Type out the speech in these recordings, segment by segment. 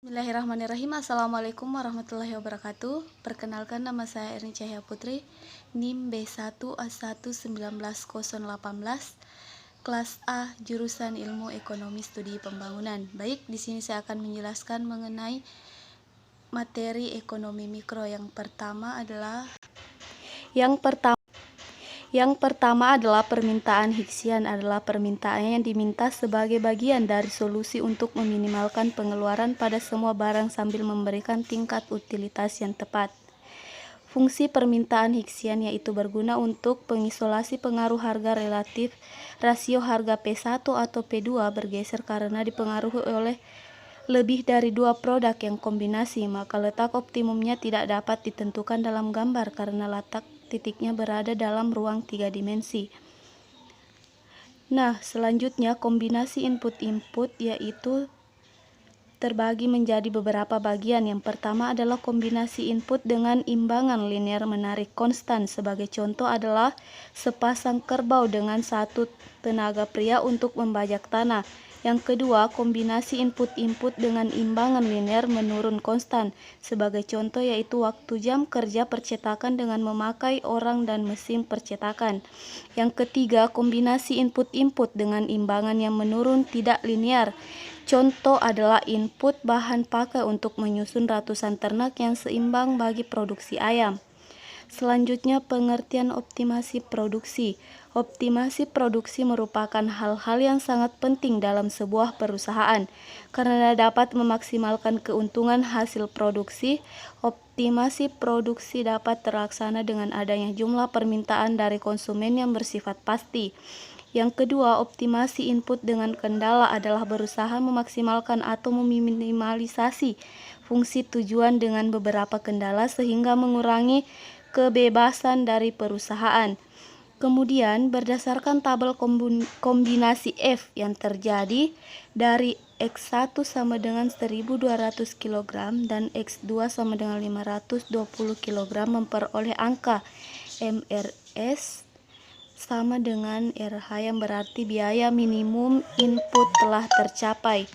Bismillahirrahmanirrahim. Assalamualaikum warahmatullahi wabarakatuh. Perkenalkan, nama saya Erni Cahya Putri, NIM B1A1190018, kelas A, jurusan Ilmu Ekonomi Studi Pembangunan. Baik, di sini saya akan menjelaskan mengenai materi ekonomi mikro. Yang pertama adalah permintaan Hicksian adalah permintaan yang diminta sebagai bagian dari solusi untuk meminimalkan pengeluaran pada semua barang sambil memberikan tingkat utilitas yang tepat. Fungsi permintaan Hicksian yaitu berguna untuk pengisolasi pengaruh harga relatif. Rasio harga P1 atau P2 bergeser karena dipengaruhi oleh lebih dari dua produk yang kombinasi, maka letak optimumnya tidak dapat ditentukan dalam gambar karena letak titiknya berada dalam ruang 3 dimensi. Nah, selanjutnya kombinasi input-input yaitu terbagi menjadi beberapa bagian. Yang pertama adalah kombinasi input dengan imbangan linear menarik konstan. Sebagai contoh adalah sepasang kerbau dengan satu tenaga pria untuk membajak tanah. Yang kedua, kombinasi input-input dengan imbangan linear menurun konstan. Sebagai contoh yaitu waktu jam kerja percetakan dengan memakai orang dan mesin percetakan. Yang ketiga, kombinasi input-input dengan imbangan yang menurun tidak linear. Contoh adalah input bahan pakai untuk menyusun ratusan ternak yang seimbang bagi produksi ayam. Selanjutnya, pengertian optimasi produksi. Optimasi produksi merupakan hal-hal yang sangat penting dalam sebuah perusahaan karena dapat memaksimalkan keuntungan hasil produksi. Optimasi produksi dapat terlaksana dengan adanya jumlah permintaan dari konsumen yang bersifat pasti. Yang kedua, optimasi input dengan kendala adalah berusaha memaksimalkan atau meminimalisasi fungsi tujuan dengan beberapa kendala sehingga mengurangi kebebasan dari perusahaan. Kemudian, berdasarkan tabel kombinasi F yang terjadi dari X1 sama dengan 1200 kg dan X2 sama dengan 520 kg memperoleh angka MRS sama dengan RH yang berarti biaya minimum input telah tercapai.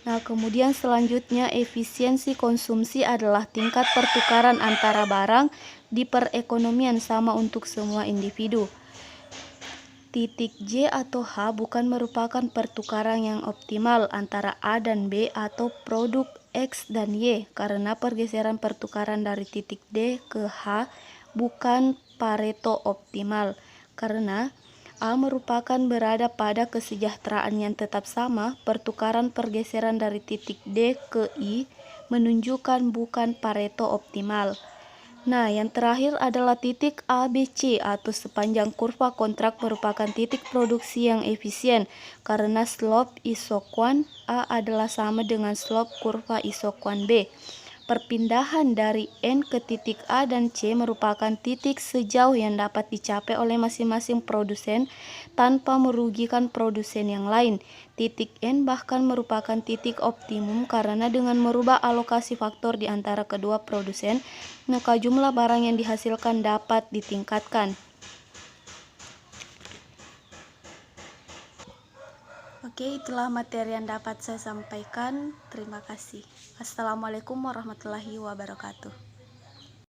Nah, kemudian selanjutnya efisiensi konsumsi adalah tingkat pertukaran antara barang di perekonomian sama untuk semua individu. Titik J atau H bukan merupakan pertukaran yang optimal antara A dan B atau produk X dan Y karena pergeseran pertukaran dari titik D ke H bukan Pareto optimal karena A merupakan berada pada kesejahteraan yang tetap sama. Pertukaran pergeseran dari titik D ke I menunjukkan bukan Pareto optimal. Nah, yang terakhir adalah titik ABC atau sepanjang kurva kontrak merupakan titik produksi yang efisien karena slope isokuan A adalah sama dengan slope kurva isokuan B. Perpindahan dari N ke titik A dan C merupakan titik sejauh yang dapat dicapai oleh masing-masing produsen tanpa merugikan produsen yang lain. Titik N bahkan merupakan titik optimum karena dengan merubah alokasi faktor di antara kedua produsen, maka jumlah barang yang dihasilkan dapat ditingkatkan. Oke, itulah materi yang dapat saya sampaikan. Terima kasih. Assalamualaikum warahmatullahi wabarakatuh.